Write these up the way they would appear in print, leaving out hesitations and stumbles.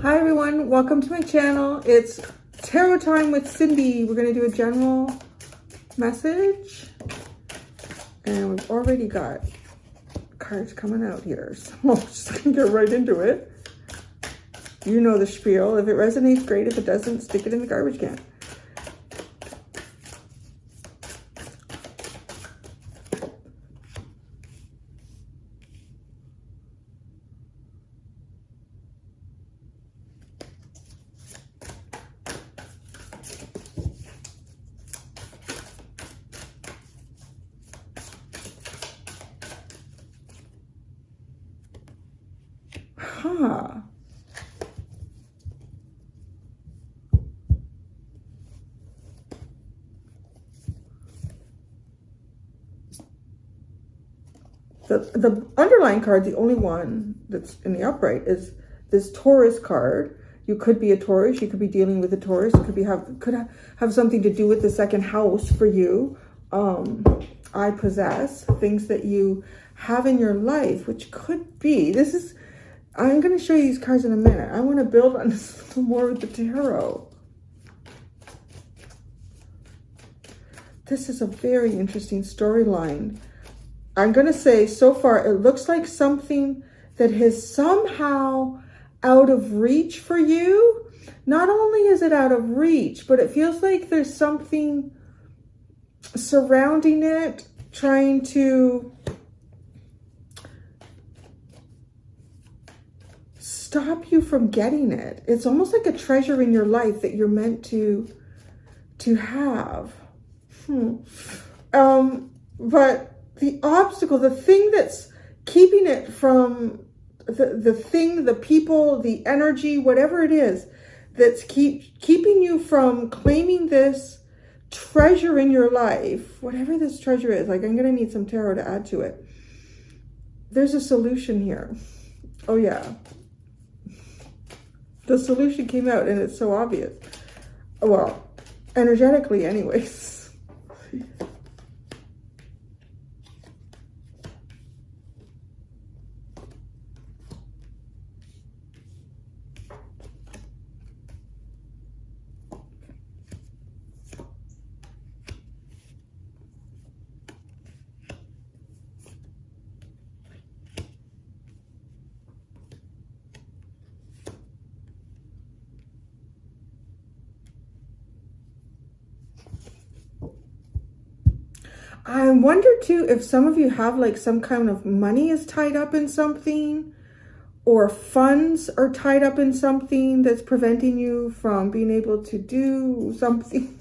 Hi everyone, welcome to my channel. It's tarot time with Cindy. We're going to do a general message and we've already got cards coming out here, so I'm just going to get right into it. You know the spiel. If it resonates, great. If it doesn't, stick it in the garbage can. Huh. The underlying card, the only one that's in the upright, is this Taurus card. You could be a Taurus. You could be dealing with a Taurus. It could have something to do with the second house for you. I possess things that you have in your life, which could be. I'm going to show you these cards in a minute. I want to build on this a little more with the tarot. This is a very interesting storyline. I'm going to say, so far, it looks like something that is somehow out of reach for you. Not only is it out of reach, but it feels like there's something surrounding it, trying to stop you from getting it. It's almost like a treasure in your life that you're meant to have. But the obstacle, the thing that's keeping it from the people, the energy, whatever it is, that's keeping you from claiming this treasure in your life, whatever this treasure is. Like, I'm going to need some tarot to add to it. There's a solution here. Oh, yeah. The solution came out and it's so obvious. Well, energetically anyways. I wonder too if some of you have like some kind of money is tied up in something, or funds are tied up in something that's preventing you from being able to do something.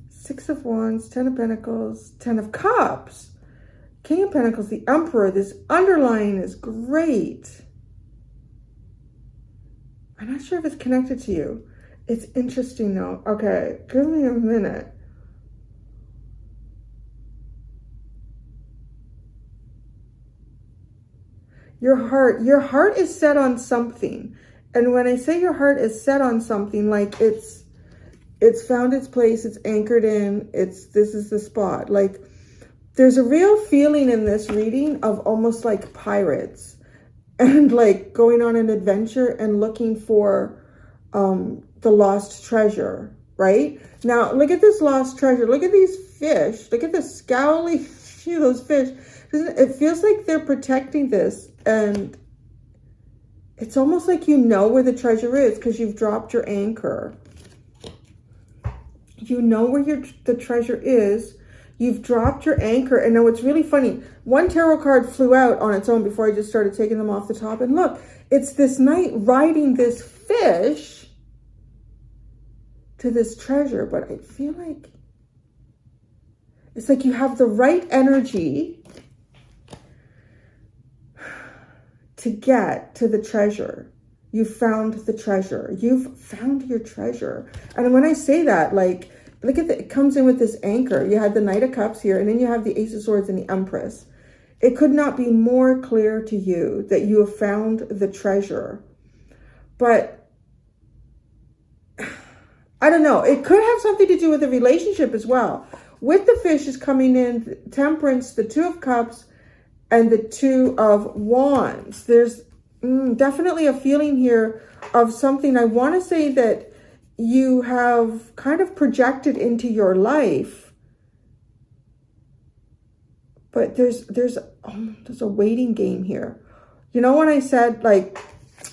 Six of Wands, 10 of Pentacles, 10 of Cups, King of Pentacles, the Emperor. This underlying is great. I'm not sure if it's connected to you. It's interesting though. Okay, give me a minute. Your heart is set on something. And when I say your heart is set on something, like it's found its place, it's anchored in, this is the spot. Like, there's a real feeling in this reading of almost like pirates and like going on an adventure and looking for the lost treasure, right? Now, look at this lost treasure. Look at these fish. Look at the scowly, see those fish. It feels like they're protecting this, and it's almost like you know where the treasure is because you've dropped your anchor. You know where the treasure is. You've dropped your anchor. And now it's really funny. One tarot card flew out on its own before I just started taking them off the top. And look, it's this knight riding this fish to this treasure. But I feel like it's like you have the right energy to get to the treasure. You found the treasure. You've found your treasure. And when I say that, like, look at it comes in with this anchor. You had the Knight of Cups here, and then you have the Ace of Swords and the Empress. It could not be more clear to you that you have found the treasure. But I don't know. It could have something to do with the relationship as well. With the fish is coming in Temperance, the Two of Cups, and the Two of Wands. There's Definitely a feeling here of something. I want to say that you have kind of projected into your life, but there's a waiting game here. You know, when I said, like,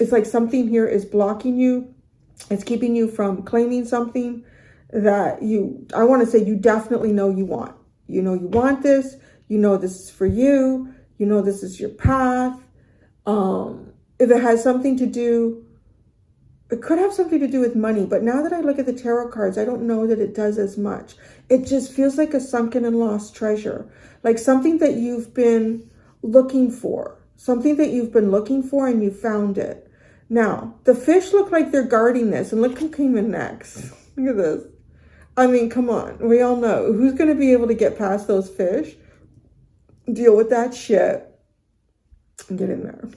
it's like something here is blocking you, it's keeping you from claiming something that I want to say you definitely know you want. You know you want this, you know this is for you, you know this is your path. If it has something to do, it could have something to do with money, but now that I look at the tarot cards, I don't know that it does as much. It just feels like a sunken and lost treasure, like something that you've been looking for, and you found it. Now, the fish look like they're guarding this, and look who came in next. Look at this. I mean, come on. We all know who's going to be able to get past those fish, deal with that shit, and get in there.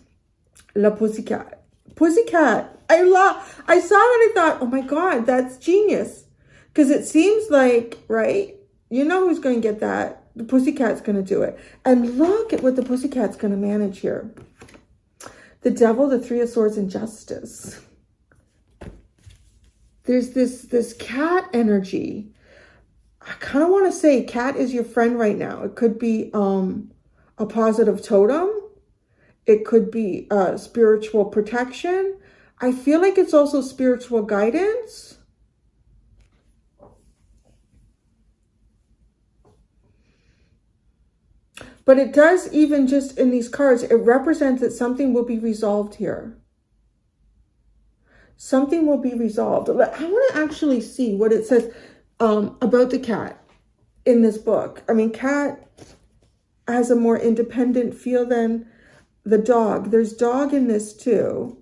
La Pussycat. Pussycat. I saw it and I thought, oh my God, that's genius. Because it seems like, right? You know who's going to get that. The Pussycat's going to do it. And look at what the Pussycat's going to manage here. The Devil, the Three of Swords, and Justice. There's this cat energy. I kind of want to say cat is your friend right now. It could be a positive totem. It could be spiritual protection. I feel like it's also spiritual guidance. But it does, even just in these cards, it represents that something will be resolved here. Something will be resolved. I want to actually see what it says about the cat in this book. I mean, cat has a more independent feel than the dog. There's dog in this too.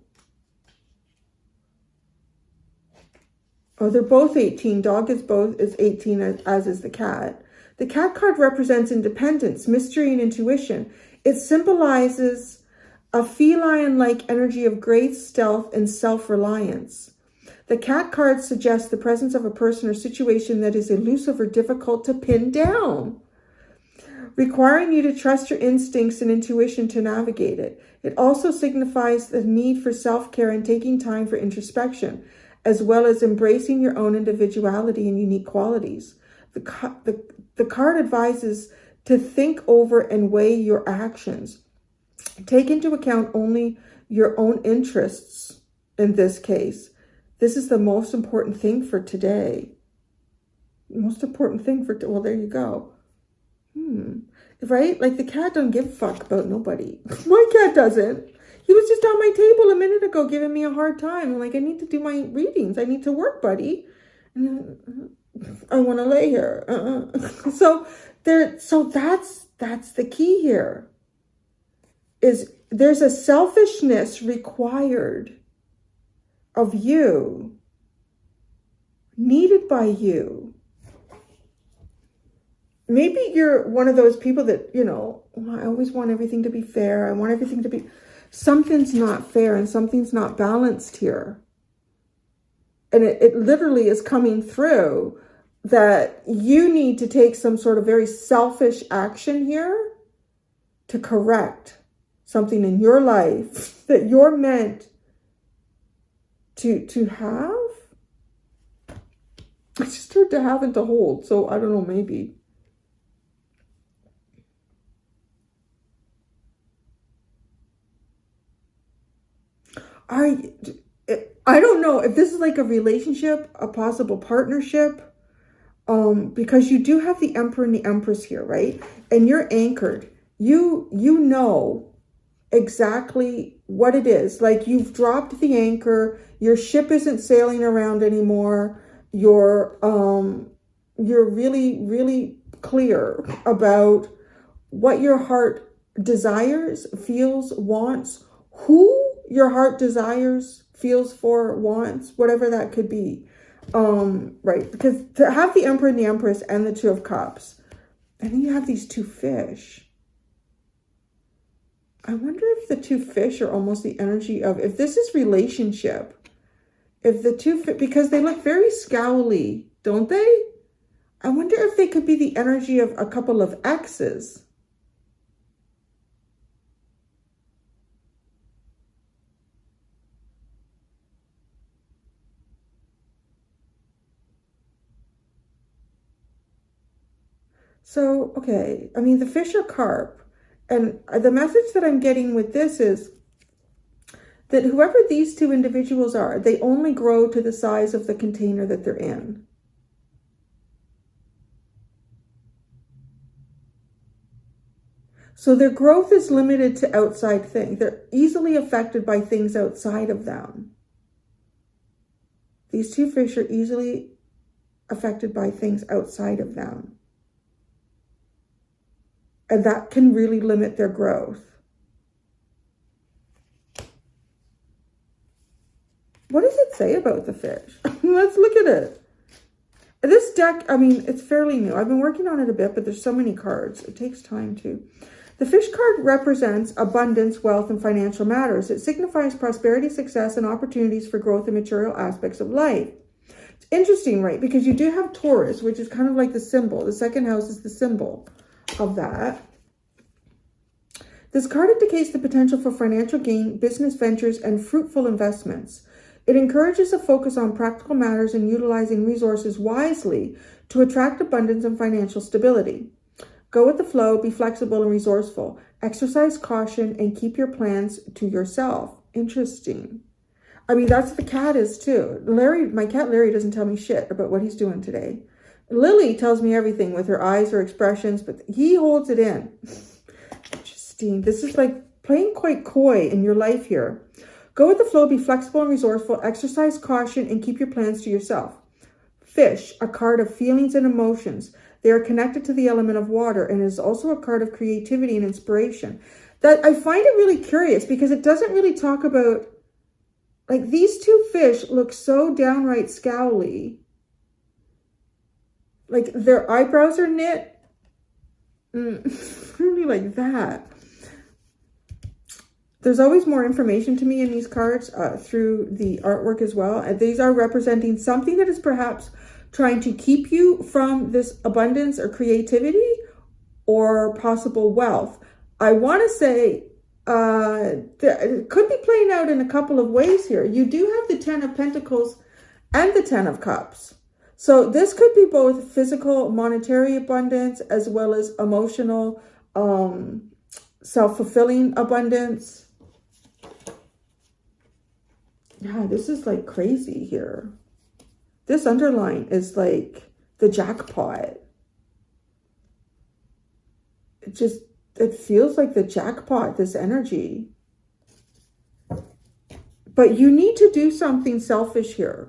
Oh, they're both 18. Dog is 18, as is the cat. The cat card represents independence, mystery, and intuition. It symbolizes a feline-like energy of grace, stealth, and self-reliance. The cat card suggests the presence of a person or situation that is elusive or difficult to pin down, requiring you to trust your instincts and intuition to navigate it. It also signifies the need for self-care and taking time for introspection, as well as embracing your own individuality and unique qualities. The card advises to think over and weigh your actions. Take into account only your own interests in this case. This is the most important thing for today. Most important thing for, well, there you go. Right? Like the cat don't give a fuck about nobody. My cat doesn't. He was just on my table a minute ago giving me a hard time. I'm like, I need to do my readings. I need to work, buddy. And I want to lay here. So that's the key here. Is there's a selfishness required of you, needed by you. Maybe you're one of those people that, you know, I always want everything to be fair. I want everything to be, something's not fair and something's not balanced here. And it literally is coming through that you need to take some sort of very selfish action here to correct something in your life that you're meant to have. I just heard to have and to hold. So I don't know, maybe. I don't know if this is like a relationship, a possible partnership, because you do have the Emperor and the Empress here, right? And you're anchored. You know exactly what it is. Like you've dropped the anchor. Your ship isn't sailing around anymore. You're really, really clear about what your heart desires, feels, wants, who your heart desires, feels for, wants, whatever that could be. Right, because to have the Emperor and the Empress and the Two of Cups, and then you have these two fish. I wonder if the two fish are almost the energy of, if this is relationship, if the two, because they look very scowly, don't they? I wonder if they could be the energy of a couple of exes. So, okay, I mean, the fish are carp. And the message that I'm getting with this is that whoever these two individuals are, they only grow to the size of the container that they're in. So their growth is limited to outside things. They're easily affected by things outside of them. These two fish are easily affected by things outside of them. And that can really limit their growth. What does it say about the fish? Let's look at it. This deck, I mean, it's fairly new. I've been working on it a bit, but there's so many cards. It takes time to. The fish card represents abundance, wealth, and financial matters. It signifies prosperity, success, and opportunities for growth in material aspects of life. It's interesting, right? Because you do have Taurus, which is kind of like the symbol. The second house is the symbol of that. This card indicates the potential for financial gain, business ventures, and fruitful investments. It encourages a focus on practical matters and utilizing resources wisely to attract abundance and financial stability. Go with the flow, be flexible and resourceful. Exercise caution and keep your plans to yourself. Interesting. I mean, that's what the cat is too. Larry, my cat Larry doesn't tell me shit about what he's doing today. Lily tells me everything with her eyes, her expressions, but he holds it in. Interesting. This is like playing quite coy in your life here. Go with the flow, be flexible and resourceful, exercise caution, and keep your plans to yourself. Fish, a card of feelings and emotions. They are connected to the element of water and is also a card of creativity and inspiration. That I find it really curious because it doesn't really talk about, like, these two fish look so downright scowly. Like their eyebrows are knit. Really like that. There's always more information to me in these cards through the artwork as well. And these are representing something that is perhaps trying to keep you from this abundance or creativity or possible wealth. I want to say it could be playing out in a couple of ways here. You do have the 10 of Pentacles and the 10 of Cups. So this could be both physical, monetary abundance as well as emotional, self-fulfilling abundance. Yeah, this is like crazy here. This underline is like the jackpot. It feels like the jackpot, this energy. But you need to do something selfish here.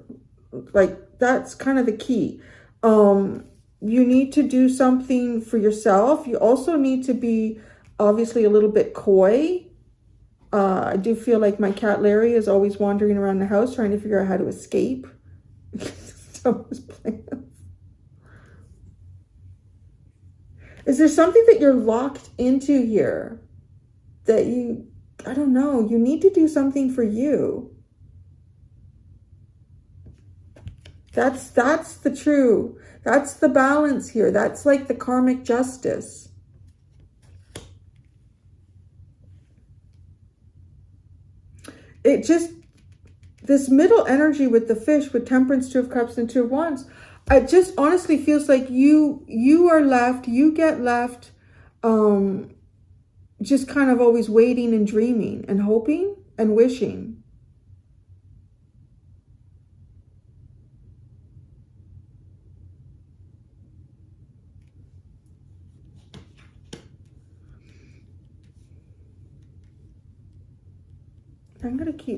Like, that's kind of the key. You need to do something for yourself. You also need to be obviously a little bit coy. I do feel like my cat Larry is always wandering around the house trying to figure out how to escape. Is there something that you're locked into here that you, I don't know, you need to do something for you? That's the balance here. That's like the karmic justice. This middle energy with the fish, with Temperance, Two of Cups, and Two of Wands, it just honestly feels like you get left, just kind of always waiting and dreaming and hoping and wishing.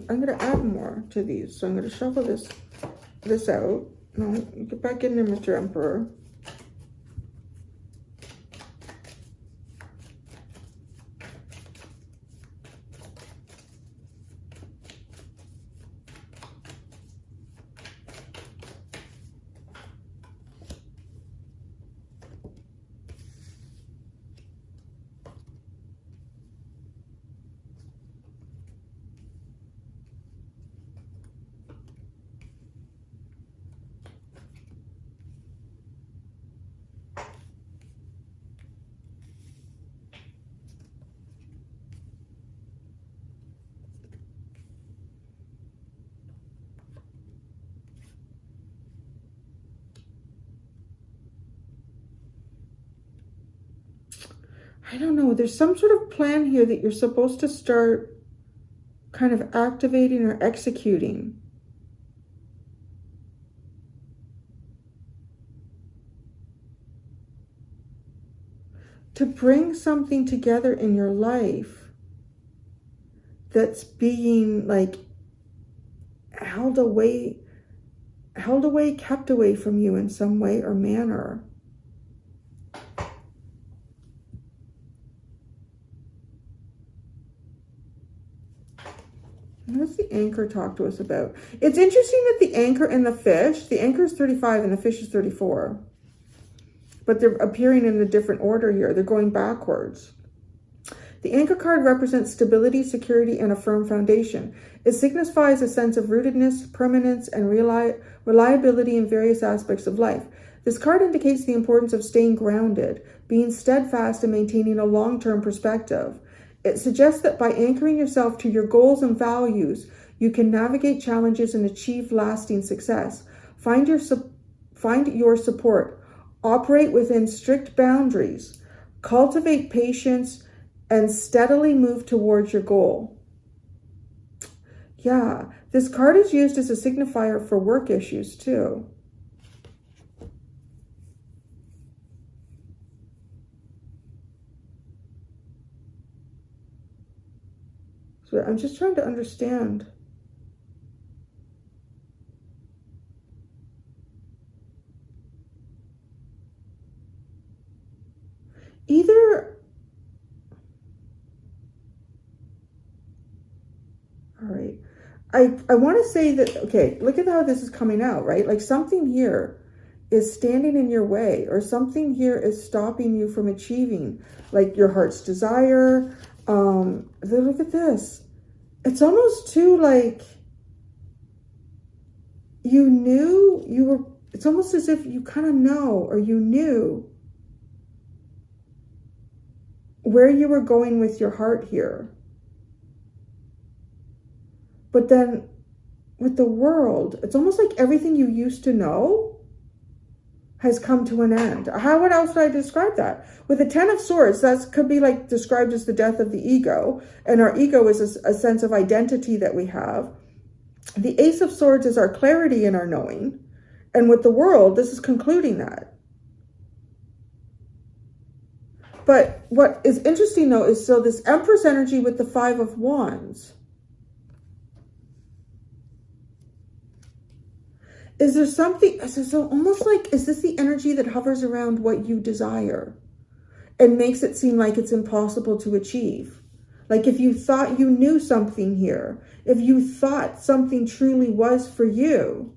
I'm gonna add more to these. So I'm gonna shuffle this out. No, get back in there, Mr. Emperor. I don't know, there's some sort of plan here that you're supposed to start kind of activating or executing. To bring something together in your life that's being like held away, kept away from you in some way or manner. What does the anchor talk to us about? It's interesting that the anchor and the anchor is 35 and the fish is 34. But they're appearing in a different order here. They're going backwards. The anchor card represents stability, security, and a firm foundation. It signifies a sense of rootedness, permanence, and reliability in various aspects of life. This card indicates the importance of staying grounded, being steadfast, and maintaining a long-term perspective. It suggests that by anchoring yourself to your goals and values, you can navigate challenges and achieve lasting success. Find your support. Operate within strict boundaries. Cultivate patience and steadily move towards your goal. Yeah, this card is used as a signifier for work issues too. So I'm just trying to understand. Either, all right, I want to say that, okay, look at how this is coming out, right? Like something here is standing in your way, or something here is stopping you from achieving like your heart's desire. Look at this. It's almost too like you knew you were, it's almost as if you kind of know, or you knew where you were going with your heart here. But then with the world, it's almost like everything you used to know has come to an end. How else would I describe that? With the 10 of Swords, that could be like described as the death of the ego. And our ego is a sense of identity that we have. The Ace of Swords is our clarity in our knowing. And with the world, this is concluding that. But what is interesting though is, so this Empress energy with the 5 of Wands. Is there something, so almost like, is this the energy that hovers around what you desire and makes it seem like it's impossible to achieve? Like if you thought you knew something here, if you thought something truly was for you,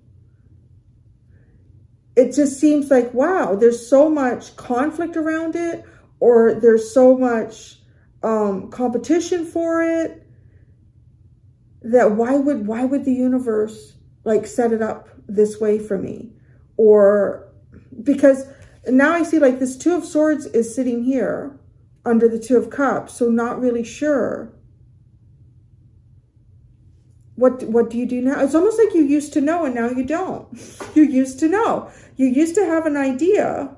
it just seems like, wow, there's so much conflict around it, or there's so much competition for it, that why would the universe like set it up this way for me? Or because now I see like this 2 of Swords is sitting here under the 2 of Cups, so not really sure. What do you do now? It's almost like you used to know and now you don't. You used to know. You used to have an idea,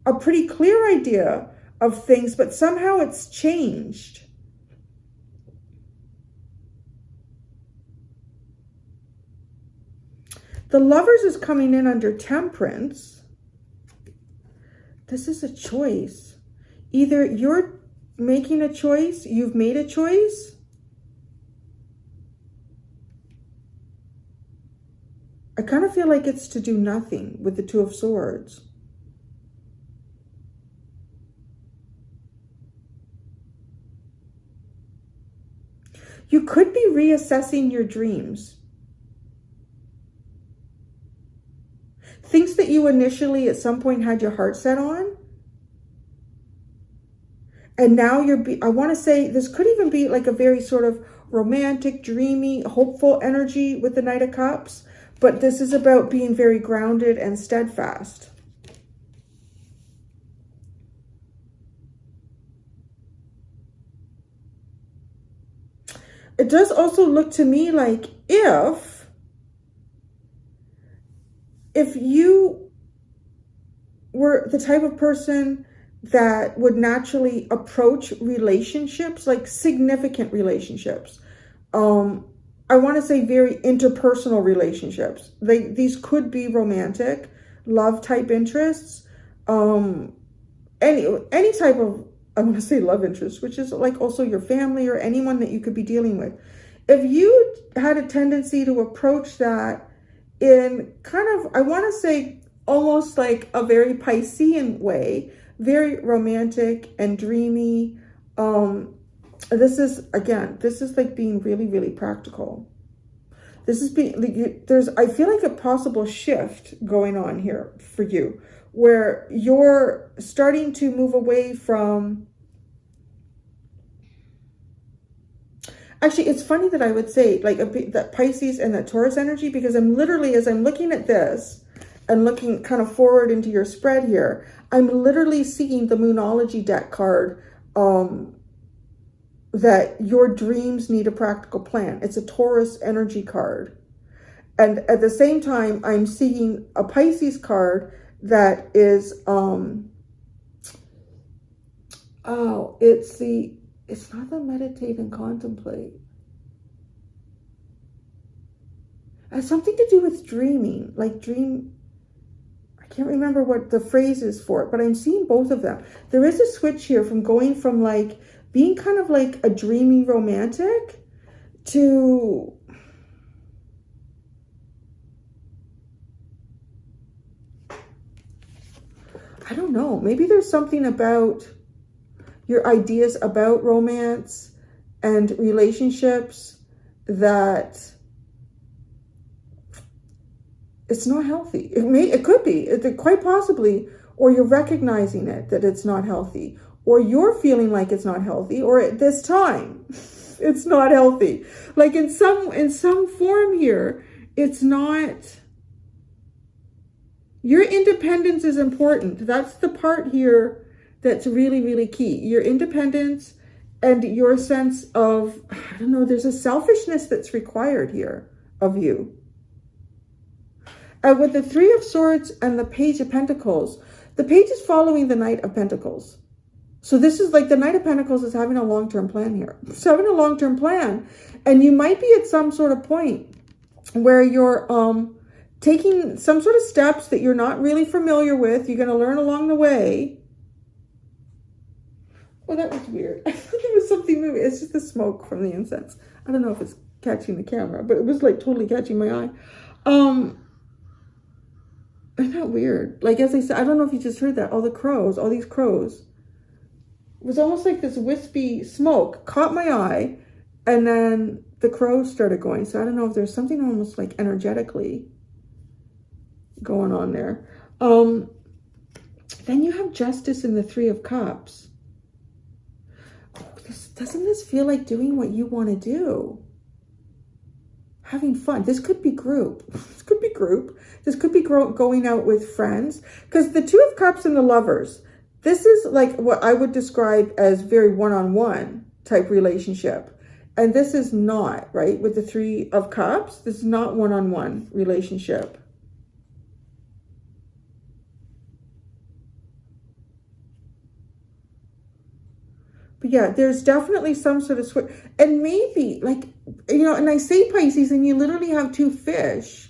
a pretty clear idea of things, but somehow it's changed. The Lovers is coming in under Temperance. This is a choice. Either you're making a choice, you've made a choice. I kind of feel like it's to do nothing with the 2 of Swords. You could be reassessing your dreams. Things that you initially at some point had your heart set on. And now I want to say this could even be like a very sort of romantic, dreamy, hopeful energy with the Knight of Cups. But this is about being very grounded and steadfast. It does also look to me like if you were the type of person that would naturally approach relationships, like significant relationships. I want to say very interpersonal relationships. These could be romantic, love type interests, any type of, I want to say love interest, which is like also your family or anyone that you could be dealing with. If you had a tendency to approach that in kind of, I want to say almost like a very Piscean way, very romantic and dreamy. This is like being really, really practical. This is there's, I feel like a possible shift going on here for you, where you're starting to move away from, actually, it's funny that I would say like that Pisces and that Taurus energy, because I'm literally, as I'm looking at this and looking kind of forward into your spread here, I'm literally seeing the Moonology deck card, that your dreams need a practical plan. It's a Taurus energy card. And at the same time, I'm seeing a Pisces card that is, it's not the meditate and contemplate. It has something to do with dreaming, like dream. I can't remember what the phrase is for it, but I'm seeing both of them. There is a switch here from going from like being kind of like a dreamy romantic to I don't know, maybe there's something about your ideas about romance and relationships that it's not healthy. It could be, quite possibly, or you're recognizing it, that it's not healthy, or you're feeling like it's not healthy, or at this time it's not healthy. Like in some form here, it's not. Your independence is important. That's the part here that's really, really key. Your independence and your sense of, I don't know, there's a selfishness that's required here of you. With the Three of Swords and the Page of Pentacles, the Page is following the Knight of Pentacles. So this is like the Knight of Pentacles is having a long-term plan here. It's having a long-term plan. And you might be at some sort of point where you're taking some sort of steps that you're not really familiar with. You're going to learn along the way. Oh, that was weird. I thought there was something moving. It's just the smoke from the incense. I don't know if it's catching the camera, but it was like totally catching my eye. Isn't that weird? Like, as I said, I don't know if you just heard that. All the crows, all these crows. It was almost like this wispy smoke caught my eye, and then the crows started going. So I don't know if there's something almost like energetically going on there. Then you have Justice in the Three of Cups. Oh, doesn't this feel like doing what you want to do? Having fun. This could be group. This could be group. This could be going out with friends. Because the Two of Cups and the Lovers, this is like what I would describe as very one-on-one type relationship. And this is not, right? With the Three of Cups, this is not one-on-one relationship. But yeah, there's definitely some sort of switch. And maybe, like, you know, and I say Pisces, and you literally have two fish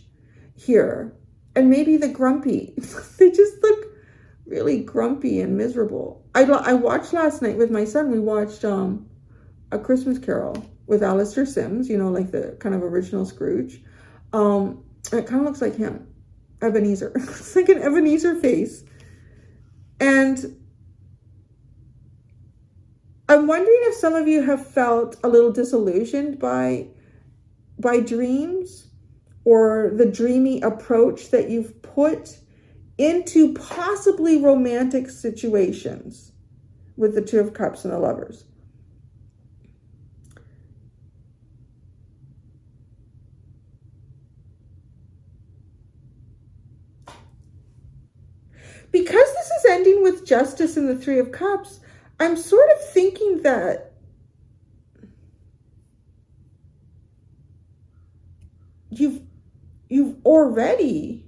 here. And maybe the grumpy. They just look really grumpy and miserable. I watched last night with my son. We watched A Christmas Carol with Alistair Sims, you know, like the kind of original Scrooge. It kind of looks like him. Ebenezer. It's like an Ebenezer face. And I'm wondering if some of you have felt a little disillusioned by dreams, or the dreamy approach that you've put into possibly romantic situations with the Two of Cups and the Lovers. Because this is ending with Justice in the Three of Cups, I'm sort of thinking that you've already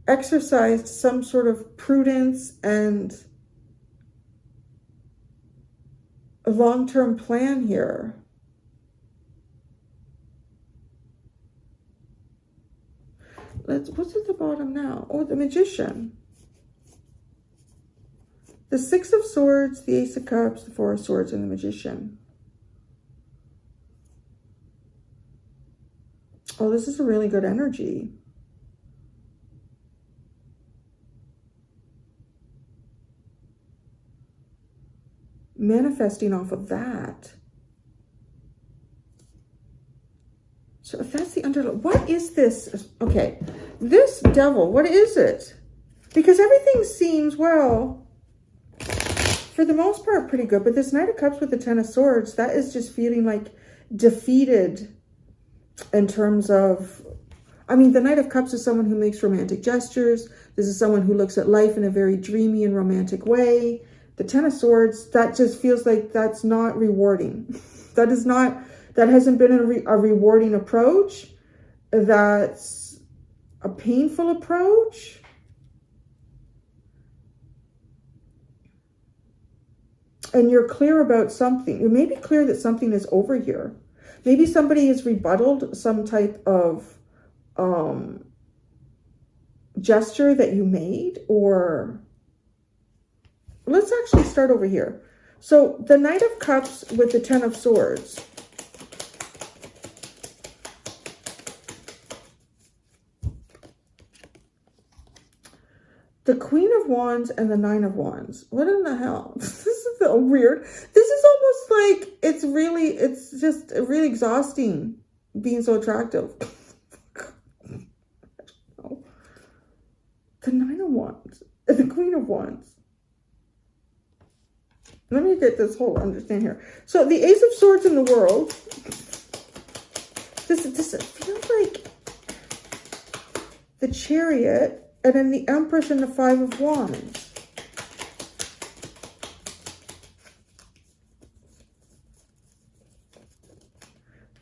exercised some sort of prudence and a long-term plan here. What's at the bottom now? Oh, the Magician. The Six of Swords, the Ace of Cups, the Four of Swords, and the Magician. Oh, this is a really good energy. Manifesting off of that. So if that's the underlying, what is this? Okay, this Devil, what is it? Because everything seems, well, for the most part, pretty good. But this Knight of Cups with the Ten of Swords, that is just feeling like defeated in terms of, I mean, the Knight of Cups is someone who makes romantic gestures. This is someone who looks at life in a very dreamy and romantic way. The Ten of Swords, that just feels like that's not rewarding. That is not, that hasn't been a rewarding approach. That's a painful approach. And you're clear about something. You may be clear that something is over here. Maybe somebody has rebutted some type of gesture that you made, or let's actually start over here. So the Knight of Cups with the Ten of Swords. The Queen of Wands and the Nine of Wands. What in the hell? This is so weird. This is almost like, it's just really exhausting being so attractive. The Nine of Wands, the Queen of Wands. Let me get this whole understand here. So the Ace of Swords in the World. This feels like the Chariot. And then the Empress and the Five of Wands.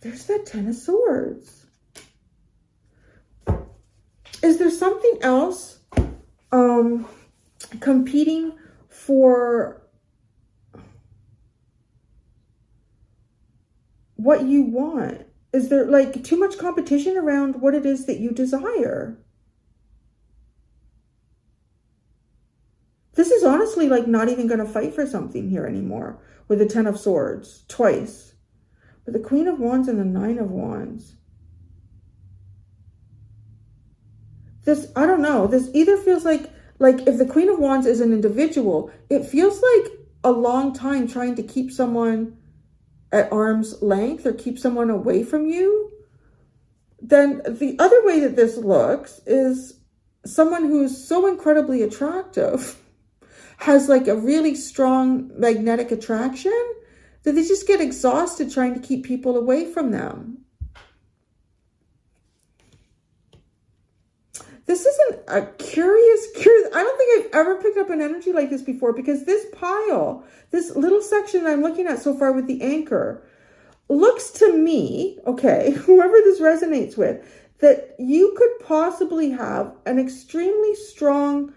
There's that Ten of Swords. Is there something else competing for what you want? Is there like too much competition around what it is that you desire? This is honestly like not even going to fight for something here anymore with the Ten of Swords twice. But the Queen of Wands and the Nine of Wands. This, I don't know. This either feels like if the Queen of Wands is an individual, it feels like a long time trying to keep someone at arm's length or keep someone away from you. Then the other way that this looks is someone who's so incredibly attractive has like a really strong magnetic attraction that they just get exhausted trying to keep people away from them. This isn't a curious, I don't think I've ever picked up an energy like this before, because this pile, this little section I'm looking at so far with the anchor, looks to me, okay, whoever this resonates with, that you could possibly have an extremely strong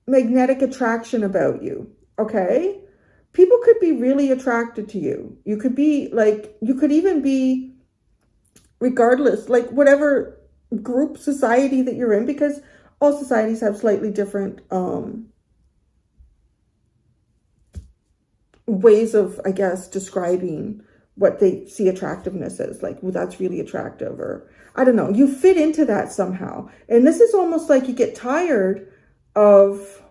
magnetic attraction about you, okay? People could be really attracted to you. You could be like, you could even be, regardless, like whatever group society that you're in, because all societies have slightly different ways of, I guess, describing what they see attractiveness as. Like, well, that's really attractive, or I don't know. You fit into that somehow. And this is almost like you get tired of,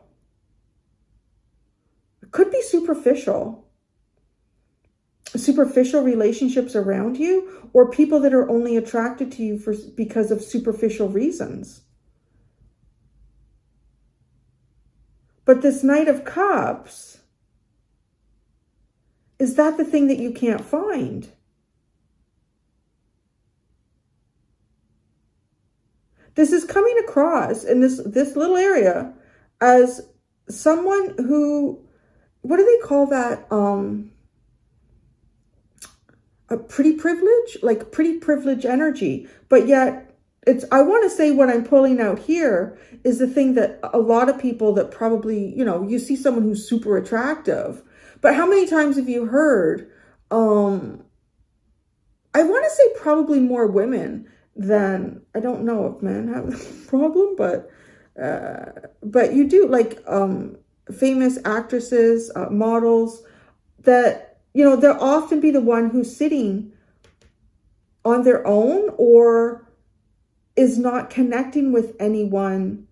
it could be superficial relationships around you, or people that are only attracted to you because of superficial reasons. But this Knight of Cups, is that the thing that you can't find? This is coming across in this little area as someone who, what do they call that? A pretty privilege, like pretty privilege energy. But yet it's, I want to say what I'm pulling out here is the thing that a lot of people that probably, you know, you see someone who's super attractive, but But how many times have you heard, I want to say probably more women than, I don't know if men have a problem, but you do, like, famous actresses, models, that, you know, they'll often be the one who's sitting on their own or is not connecting with anyone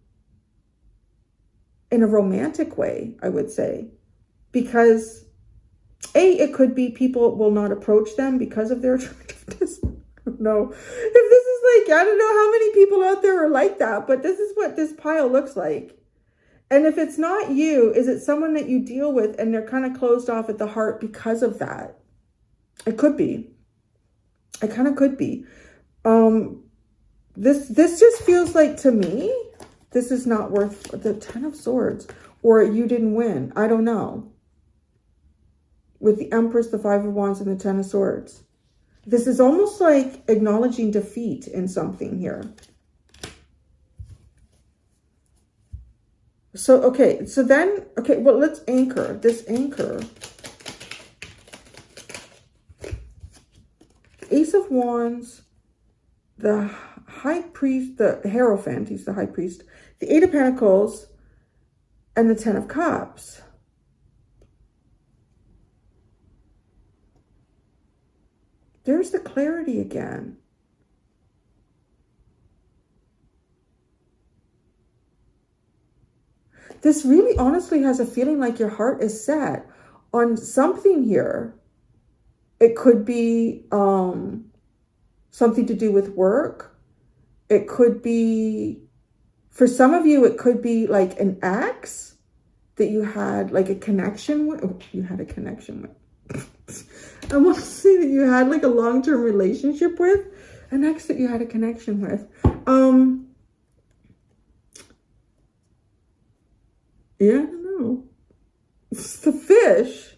in a romantic way, I would say. Because it could be people will not approach them because of their attractiveness. No, if this is like, I don't know how many people out there are like that, but this is what this pile looks like. And if it's not you, is it someone that you deal with and they're kind of closed off at the heart because of that? It could be. It kind of could be. This just feels like, to me, this is not worth the 10 of Swords, or you didn't win. I don't know. With the Empress, the 5 of Wands, and the 10 of Swords. This is almost like acknowledging defeat in something here. So, okay, so then, okay, well, let's anchor. This anchor. Ace of Wands, the High Priest, the Hierophant, he's the High Priest, the 8 of Pentacles, and the 10 of Cups. There's the clarity again. This really honestly has a feeling like your heart is set on something here. It could be something to do with work. It could be, for some of you, it could be like an ex that you had like a connection with. Oh, you had a connection with. I want to say that you had like a long-term relationship with, an ex that you had a connection with. Yeah, I don't know. It's the fish.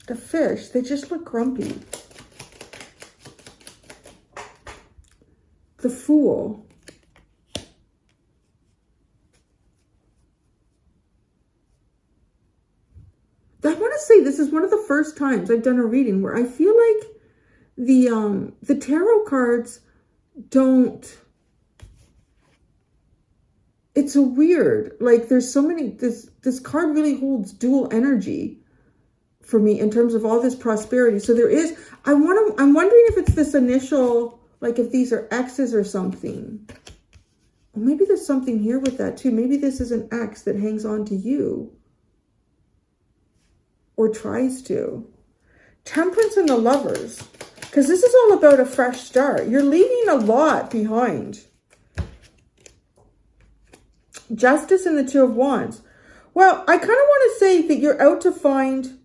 The fish, they just look grumpy. The Fool. I want to say this is one of the first times I've done a reading where I feel like the tarot cards don't, it's a weird, like there's so many, this card really holds dual energy for me in terms of all this prosperity. So there is, I'm wondering if it's this initial, like if these are exes or something. Well, maybe there's something here with that too. Maybe this is an ex that hangs on to you. Or tries to. Temperance and the Lovers. Because this is all about a fresh start. You're leaving a lot behind. Justice and the 2 of Wands. Well, I kind of want to say that you're out to find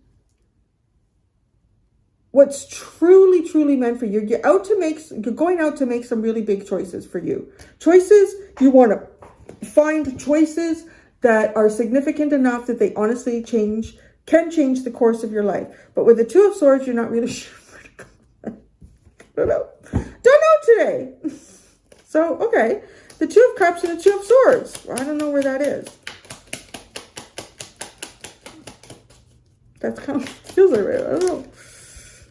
what's truly, truly meant for you. You're going out to make some really big choices for you. Choices, you want to find choices that are significant enough that they honestly can change the course of your life. But with the 2 of Swords, you're not really sure where to go. Don't know today. So, okay. The 2 of Cups and the 2 of Swords. I don't know where that is. That's kind of feels like right. I don't know.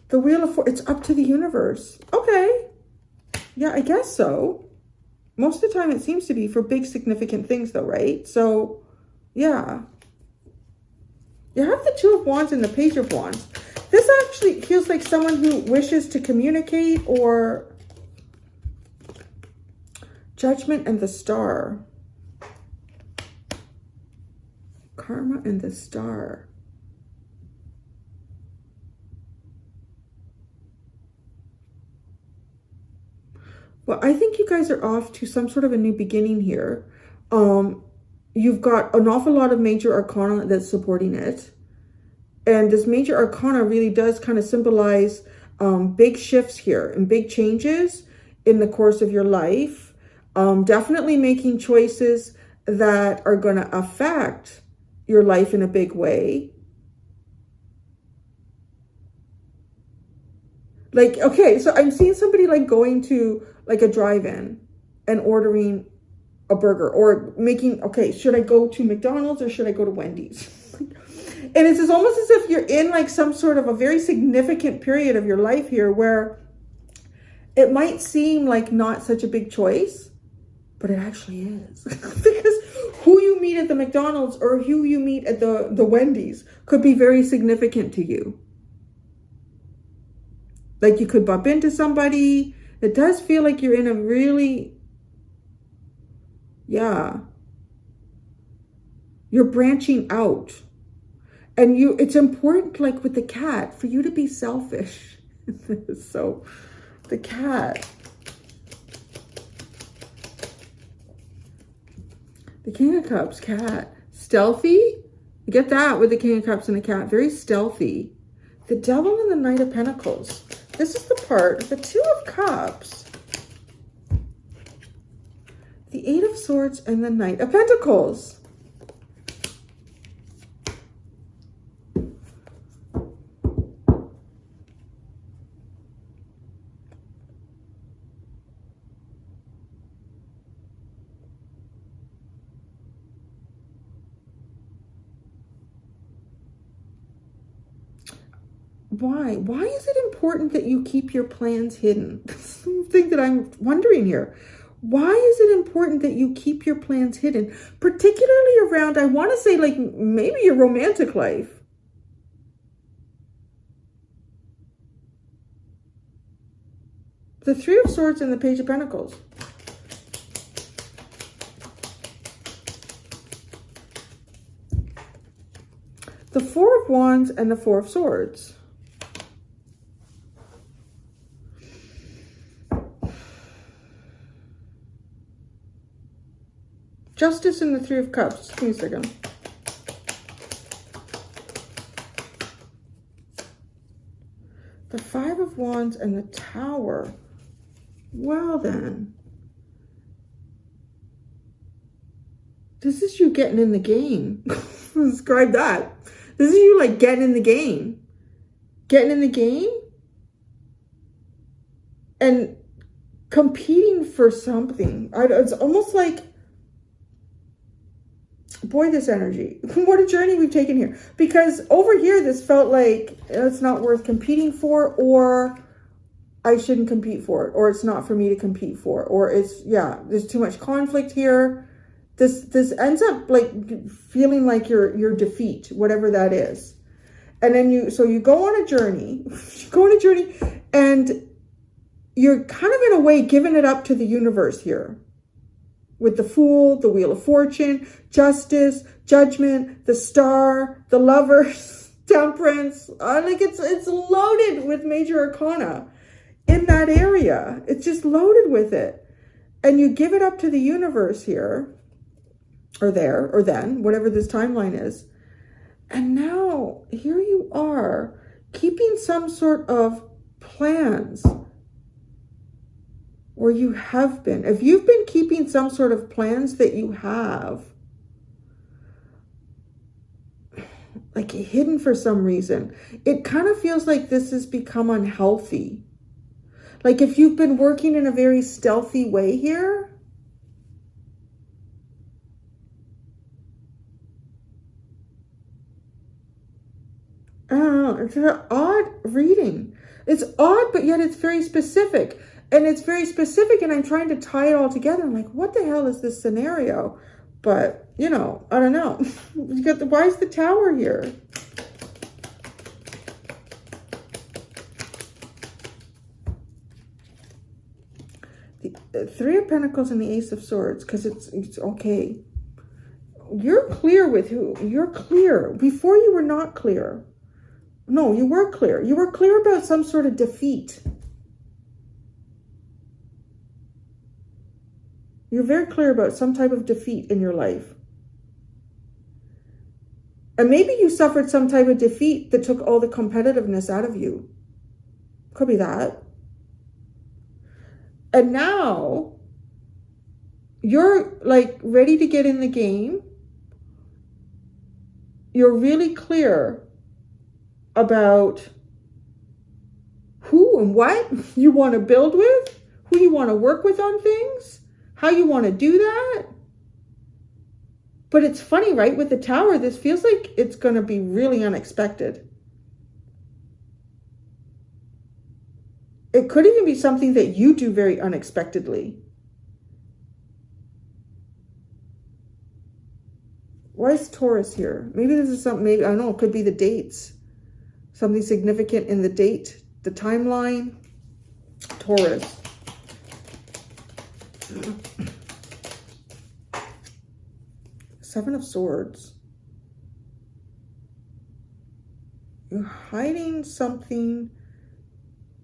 The Wheel of Fortune. It's up to the universe. Okay. Yeah, I guess so. Most of the time it seems to be for big significant things though, right? So, yeah. You have the 2 of Wands and the Page of Wands. This actually feels like someone who wishes to communicate, or Judgment and the Star. Karma and the Star. Well, I think you guys are off to some sort of a new beginning here. You've got an awful lot of major arcana that's supporting it. And this major arcana really does kind of symbolize big shifts here and big changes in the course of your life. Definitely making choices that are going to affect your life in a big way. Like, okay, so I'm seeing somebody like going to like a drive-in and ordering a burger, or making, okay, should I go to McDonald's or should I go to Wendy's? And it's almost as if you're in like some sort of a very significant period of your life here where it might seem like not such a big choice, but it actually is. Because who you meet at the McDonald's or who you meet at the Wendy's could be very significant to you. Like you could bump into somebody. It does feel like you're in a really, yeah, you're branching out. And it's important, like with the cat, for you to be selfish. So the cat, the King of Cups, cat, stealthy. You get that with the King of Cups and the cat, very stealthy. The Devil and the Knight of Pentacles. This is the part, the Two of Cups, the Eight of Swords, and the Knight of Pentacles. Why? Why is it important that you keep your plans hidden? That's the thing that I'm wondering here. Why is it important that you keep your plans hidden? Particularly around, I want to say, like, maybe your romantic life. The Three of Swords and the Page of Pentacles. The Four of Wands and the Four of Swords. Justice and the Three of Cups. Just give me a second. The Five of Wands and the Tower. Well then. This is you getting in the game. Describe that. This is you like getting in the game. Getting in the game. And competing for something. It's almost like, boy, this energy. What a journey we've taken here. Because over here, this felt like it's not worth competing for, or I shouldn't compete for it, or it's not for me to compete for, or it's, yeah, there's too much conflict here. This ends up like feeling like your defeat, whatever that is. And then you go on a journey, and you're kind of in a way giving it up to the universe here. With the Fool, the Wheel of Fortune, Justice, Judgment, the Star, the Lovers, Temperance. Like it's loaded with major arcana in that area. It's just loaded with it. And you give it up to the universe here, or there, or then, whatever this timeline is. And now, here you are, keeping some sort of plans. Or you have been. If you've been keeping some sort of plans that you have, like hidden for some reason, it kind of feels like this has become unhealthy. Like if you've been working in a very stealthy way here, I don't know, it's an odd reading. It's odd, but yet it's very specific. And it's very specific, and I'm trying to tie it all together. I'm like, what the hell is this scenario? But, you know, I don't know. You got why is the Tower here? The Three of Pentacles and the Ace of Swords, because it's okay. You're clear with who? You're clear. Before you were not clear. No, you were clear. You were clear about some sort of defeat. You're very clear about some type of defeat in your life. And maybe you suffered some type of defeat that took all the competitiveness out of you. Could be that. And now you're like ready to get in the game. You're really clear about who and what you want to build with, who you want to work with on things, how you want to do that. But it's funny, right? With the Tower, this feels like it's going to be really unexpected. It could even be something that you do very unexpectedly. Why is Taurus here? Maybe this is something, maybe, I don't know, it could be the dates. Something significant in the date, the timeline. Taurus. Seven of Swords. You're hiding something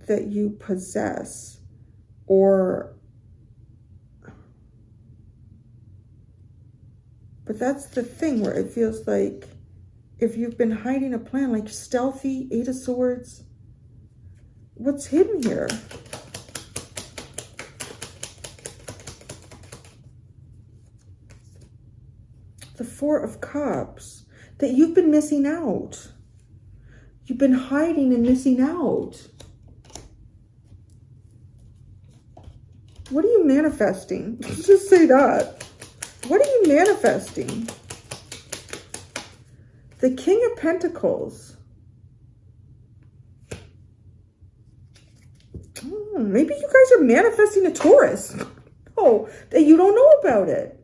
that you possess, or, but that's the thing where it feels like if you've been hiding a plan, like stealthy, Eight of Swords. What's hidden here? The Four of Cups. That you've been missing out. You've been hiding and missing out. What are you manifesting? Let's just say that. What are you manifesting? The King of Pentacles. Maybe you guys are manifesting a Taurus. Oh, that you don't know about it.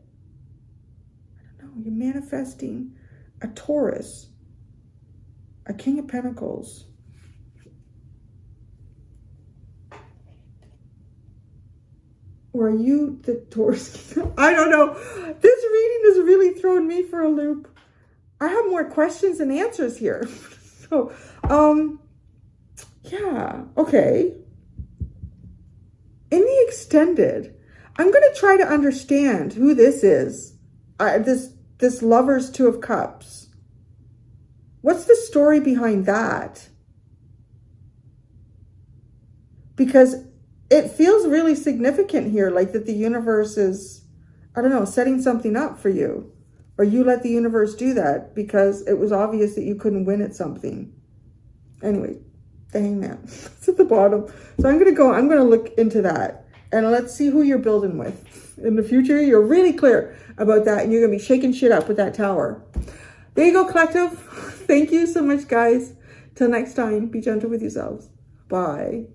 I don't know. You're manifesting a Taurus. A King of Pentacles. Or are you the Taurus? I don't know. This reading is really throwing me for a loop. I have more questions than answers here. So, yeah, okay. In the extended, I'm going to try to understand who this is. This Lover's Two of Cups. What's the story behind that? Because it feels really significant here, like that the universe is, I don't know, setting something up for you. Or you let the universe do that because it was obvious that you couldn't win at something. Anyway, the Hangman. It's at the bottom. So I'm going to look into that. And let's see who you're building with. In the future, you're really clear about that. And you're going to be shaking shit up with that Tower. There you go, collective. Thank you so much, guys. Till next time, be gentle with yourselves. Bye.